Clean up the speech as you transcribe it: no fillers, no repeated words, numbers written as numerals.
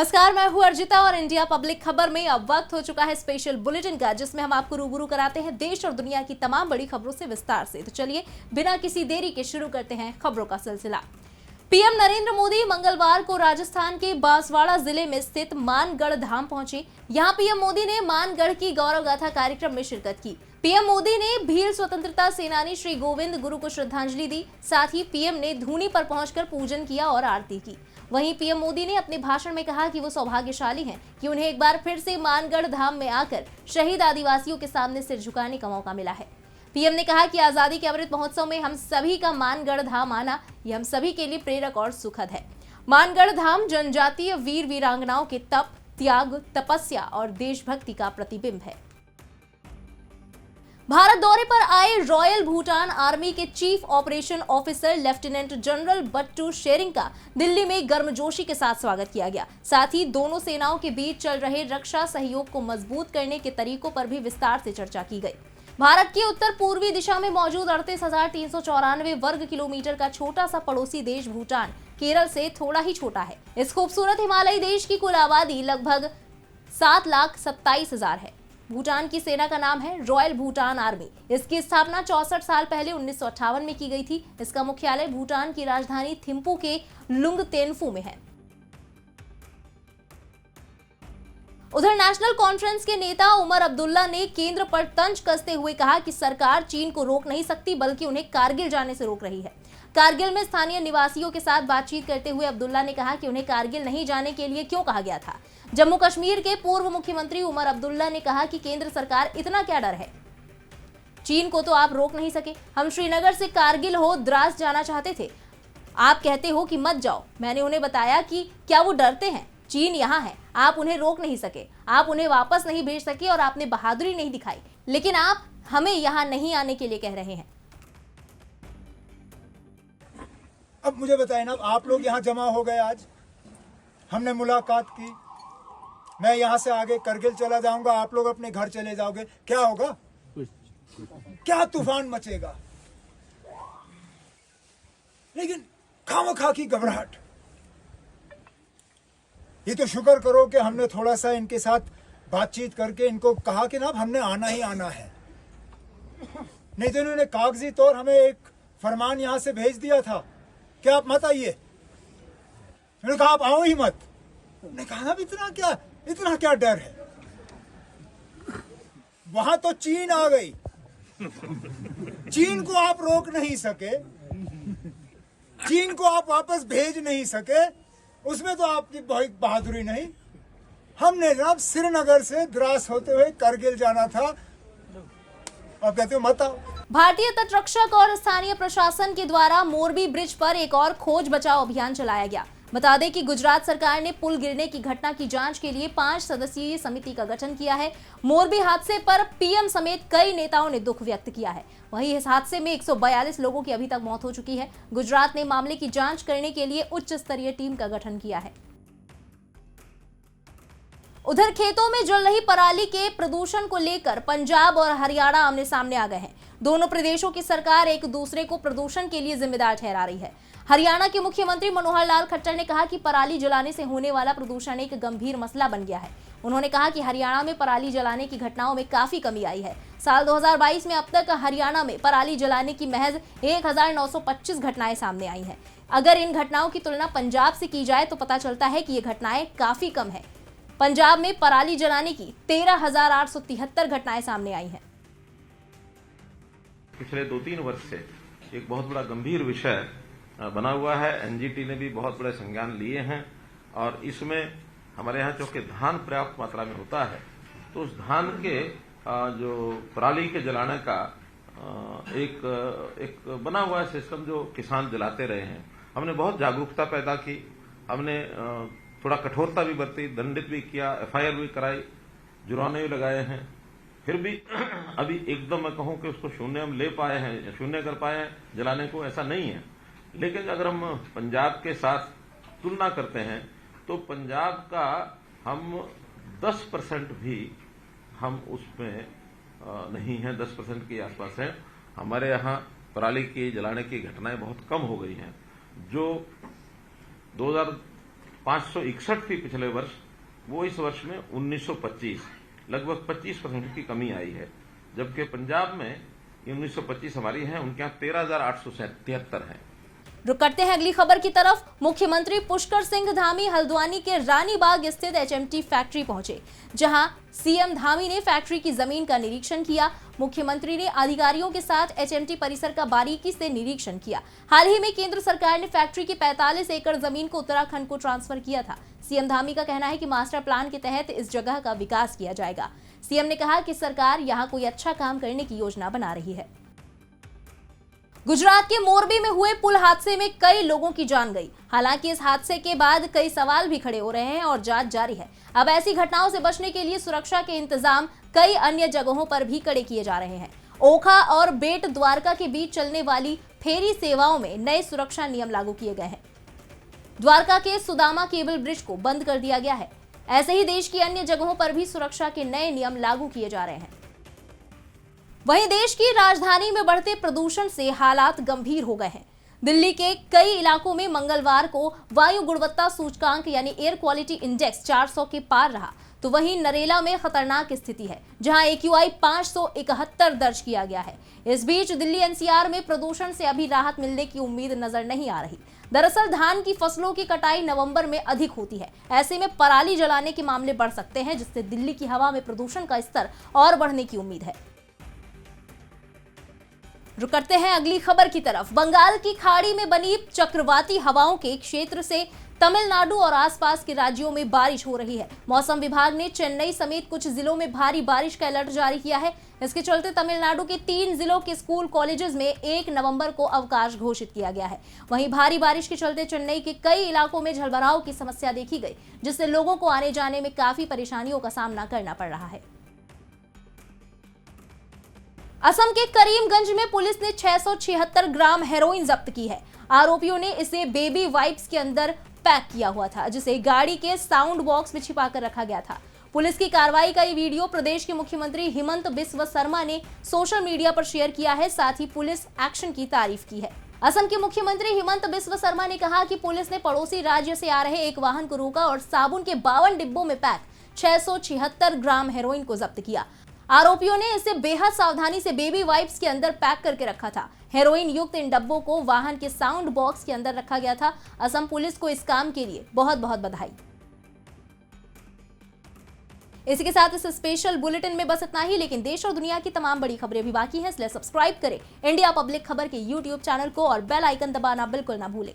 नमस्कार, मैं हूं अर्जिता और इंडिया पब्लिक खबर में अब वक्त हो चुका है स्पेशल बुलेटिन का, जिसमें हम आपको रूबरू कराते हैं देश और दुनिया की तमाम बड़ी खबरों से विस्तार से। तो चलिए बिना किसी देरी के शुरू करते हैं खबरों का सिलसिला। पीएम नरेंद्र मोदी मंगलवार को राजस्थान के बांसवाड़ा जिले में स्थित मानगढ़ धाम पहुंचे। यहां पीएम मोदी ने मानगढ़ की गौरव गाथा कार्यक्रम में शिरकत की। पीएम मोदी ने वीर स्वतंत्रता सेनानी श्री गोविंद गुरु को श्रद्धांजलि दी। साथ ही पीएम ने धूनी पर पहुंचकर पूजन किया और आरती की। वहीं पीएम मोदी ने अपने भाषण में कहा कि वो सौभाग्यशाली हैं कि उन्हें एक बार फिर से मानगढ़ धाम में आकर शहीद आदिवासियों के सामने सिर झुकाने का मौका मिला है। पीएम ने कहा कि आजादी के अमृत महोत्सव में हम सभी का मानगढ़ धाम आना ये हम सभी के लिए प्रेरक और सुखद है। मानगढ़ धाम जनजातीय वीर वीरांगनाओं के तप, त्याग, तपस्या और देशभक्ति का प्रतिबिंब है। भारत दौरे पर आए रॉयल भूटान आर्मी के chief operation officer lieutenant general Batoo Shering का दिल्ली में गर्मजोशी के साथ स्वागत किया गया। साथ ही दोनों सेनाओं के बीच चल रहे रक्षा सहयोग को मजबूत करने के तरीकों पर भी विस्तार से चर्चा की गई। भारत की उत्तर पूर्वी दिशा में मौजूद 38,394 वर्ग किलोमीटर का छोटा सा पड़ोसी देश भूटान केरल से थोड़ा ही छोटा है। इस खूबसूरत हिमालयी देश की कुल आबादी लगभग 7,27,000 है। भूटान की सेना का नाम है रॉयल भूटान आर्मी। इसकी स्थापना 64 साल पहले 1958 में की गई थी। इसका मुख्यालय भूटान की राजधानी थिम्पू के लुंगतेनफू में है। उधर नेशनल कॉन्फ्रेंस के नेता उमर अब्दुल्ला ने केंद्र पर तंज कसते हुए कहा कि सरकार चीन को रोक नहीं सकती, बल्कि उन्हें कारगिल जाने से रोक रही है। कारगिल में स्थानीय निवासियों के साथ बातचीत करते हुए अब्दुल्ला ने कहा कि उन्हें कारगिल नहीं जाने के लिए क्यों कहा गया था। जम्मू कश्मीर के पूर्व मुख्यमंत्री उमर अब्दुल्ला ने कहा कि केंद्र सरकार इतना क्या डर है, चीन को तो आप रोक नहीं सके। हम श्रीनगर से कारगिल हो द्रास जाना चाहते थे, आप कहते हो कि मत जाओ। मैंने उन्हें बताया कि क्या वो डरते हैं, चीन यहाँ है, आप उन्हें रोक नहीं सके, आप उन्हें वापस नहीं भेज सके और आपने बहादुरी नहीं दिखाई, लेकिन आप हमें यहाँ नहीं आने के लिए कह रहे हैं। अब मुझे बताएं ना, आप लोग यहाँ जमा हो गए, आज हमने मुलाकात की, मैं यहाँ से आगे करगिल चला जाऊंगा, आप लोग अपने घर चले जाओगे, क्या होगा? क्या तूफान मचेगा? लेकिन खामखा की घबराहट। ये तो शुक्र करो कि हमने थोड़ा सा इनके साथ बातचीत करके इनको कहा कि ना हमने आना ही आना है, नहीं तो इन्होंने कागजी तौर हमें एक फरमान यहां से भेज दिया था कि आप मत आइए। मैंने कहा आप आओ ही मत। मैंने कहा अब इतना क्या डर है? वहां तो चीन आ गई, चीन को आप रोक नहीं सके, चीन को आप वापस भेज नहीं सके, उसमें तो आपकी बहुत बहादुरी नहीं। हमने जनाब श्रीनगर से द्रास होते हुए करगिल जाना था, आप कहते हो मत आओ। भारतीय तटरक्षक और स्थानीय प्रशासन के द्वारा मोरबी ब्रिज पर एक और खोज बचाव अभियान चलाया गया। बता दें कि गुजरात सरकार ने पुल गिरने की घटना की जांच के लिए 5 सदस्यीय समिति का गठन किया है। मोरबी हादसे पर पीएम समेत कई नेताओं ने दुख व्यक्त किया है। वहीं इस हादसे में 142 लोगों की अभी तक मौत हो चुकी है। गुजरात ने मामले की जांच करने के लिए उच्च स्तरीय टीम का गठन किया है। उधर खेतों में जल रही पराली के प्रदूषण को लेकर पंजाब और हरियाणा आमने सामने आ गए हैं। दोनों प्रदेशों की सरकार एक दूसरे को प्रदूषण के लिए जिम्मेदार ठहरा रही है। हरियाणा के मुख्यमंत्री मनोहर लाल खट्टर ने कहा कि पराली जलाने से होने वाला प्रदूषण एक गंभीर मसला बन गया है। उन्होंने कहा कि हरियाणा में पराली जलाने की घटनाओं में काफी कमी आई है। साल 2022 में अब तक हरियाणा में पराली जलाने की महज 1925 घटनाएं सामने आई हैं। अगर इन घटनाओं की तुलना पंजाब से की जाए तो पता चलता है कि ये घटनाएं काफी कम है। पंजाब में पराली जलाने की 13,873 घटनाएं सामने आई हैं। पिछले 2-3 वर्ष से एक बहुत बड़ा गंभीर विषय बना हुआ है। एनजीटी ने भी बहुत बड़े संज्ञान लिए हैं और इसमें हमारे यहाँ चूंकि धान पर्याप्त मात्रा में होता है, तो उस धान के जो पराली के जलाने का एक बना हुआ है सिस्टम जो किसान जलाते रहे हैं। हमने बहुत जागरूकता पैदा की, हमने थोड़ा कठोरता भी बरती, दंडित भी किया, एफआईआर भी कराई, जुर्माने भी लगाए हैं। फिर भी अभी एकदम मैं कहूं कि उसको शून्य हम ले पाए हैं या शून्य कर पाए हैं जलाने को, ऐसा नहीं है। लेकिन अगर हम पंजाब के साथ तुलना करते हैं तो पंजाब का हम 10% भी हम उसमें नहीं है, 10% के आसपास है। हमारे यहाँ पराली की जलाने की घटनाएं बहुत कम हो गई हैं। जो 561 थी पिछले वर्ष, वो इस वर्ष में 1925, लगभग 25% की कमी आई है। जबकि पंजाब में 1925 हमारी है, उनके यहाँ 13,873 है। रुक करते हैं अगली खबर की तरफ। मुख्यमंत्री पुष्कर सिंह धामी हल्द्वानी के रानीबाग स्थित एचएमटी फैक्ट्री पहुंचे, जहां सीएम धामी ने फैक्ट्री की जमीन का निरीक्षण किया। मुख्यमंत्री ने अधिकारियों के साथ एचएमटी परिसर का बारीकी से निरीक्षण किया। हाल ही में केंद्र सरकार ने फैक्ट्री की 45 एकड़ जमीन को उत्तराखंड को ट्रांसफर किया था। सीएम धामी का कहना है कि मास्टर प्लान के तहत इस जगह का विकास किया जाएगा। सीएम ने कहा कि सरकार यहां कोई अच्छा काम करने की योजना बना रही है। गुजरात के मोरबी में हुए पुल हादसे में कई लोगों की जान गई। हालांकि इस हादसे के बाद कई सवाल भी खड़े हो रहे हैं और जांच जारी है। अब ऐसी घटनाओं से बचने के लिए सुरक्षा के इंतजाम कई अन्य जगहों पर भी कड़े किए जा रहे हैं। ओखा और बेट द्वारका के बीच चलने वाली फेरी सेवाओं में नए सुरक्षा नियम लागू किए गए हैं। द्वारका के सुदामा केबल ब्रिज को बंद कर दिया गया है। ऐसे ही देश की अन्य जगहों पर भी सुरक्षा के नए नियम लागू किए जा रहे हैं। वहीं देश की राजधानी में बढ़ते प्रदूषण से हालात गंभीर हो गए हैं। दिल्ली के कई इलाकों में मंगलवार को वायु गुणवत्ता सूचकांक यानी एयर क्वालिटी इंडेक्स 400 के पार रहा, तो वहीं नरेला में खतरनाक स्थिति है, जहां AQI 571 दर्ज किया गया है। इस बीच दिल्ली NCR में प्रदूषण से अभी राहत मिलने की उम्मीद नजर नहीं आ रही। दरअसल धान की फसलों की कटाई नवंबर में अधिक होती है। ऐसे में पराली जलाने के मामले बढ़ सकते हैं, जिससे दिल्ली की हवा में प्रदूषण का स्तर और बढ़ने की उम्मीद है। रुक करते हैं अगली खबर की तरफ। बंगाल की खाड़ी में बनी चक्रवाती हवाओं के क्षेत्र से तमिलनाडु और आसपास के राज्यों में बारिश हो रही है। मौसम विभाग ने चेन्नई समेत कुछ जिलों में भारी बारिश का अलर्ट जारी किया है। इसके चलते तमिलनाडु के 3 जिलों के स्कूल कॉलेजेस में 1 नवंबर को अवकाश घोषित किया गया है। वहीं भारी बारिश के चलते चेन्नई के कई इलाकों में जलभराव की समस्या देखी गई, जिससे लोगों को आने जाने में काफी परेशानियों का सामना करना पड़ रहा है। असम के करीमगंज में पुलिस ने 676 ग्राम हेरोइन जब्त की है। आरोपियों ने इसे बेबी वाइप्स के अंदर पैक किया हुआ था, जिसे गाड़ी के साउंड बॉक्स में छिपाकर रखा गया था। पुलिस की कार्रवाई का ये वीडियो प्रदेश के मुख्यमंत्री हिमंत बिस्वा शर्मा ने सोशल मीडिया पर शेयर किया है। साथ ही पुलिस एक्शन की तारीफ की है। असम के मुख्यमंत्री हिमंत बिस्वा शर्मा ने कहा कि पुलिस ने पड़ोसी राज्य से आ रहे एक वाहन को रोका और साबुन के 52 डिब्बों में पैक 676 ग्राम हेरोइन को जब्त किया। आरोपियों ने इसे बेहद सावधानी से बेबी वाइप्स के अंदर पैक करके रखा था। हेरोइन युक्त इन डब्बों को वाहन के साउंड बॉक्स के अंदर रखा गया था। असम पुलिस को इस काम के लिए बहुत बहुत बधाई। इसी के साथ इस स्पेशल बुलेटिन में बस इतना ही, लेकिन देश और दुनिया की तमाम बड़ी खबरें भी बाकी हैं, इसलिए सब्सक्राइब करें इंडिया पब्लिक खबर के YouTube चैनल को और बेल आइकन दबाना बिल्कुल ना भूलें।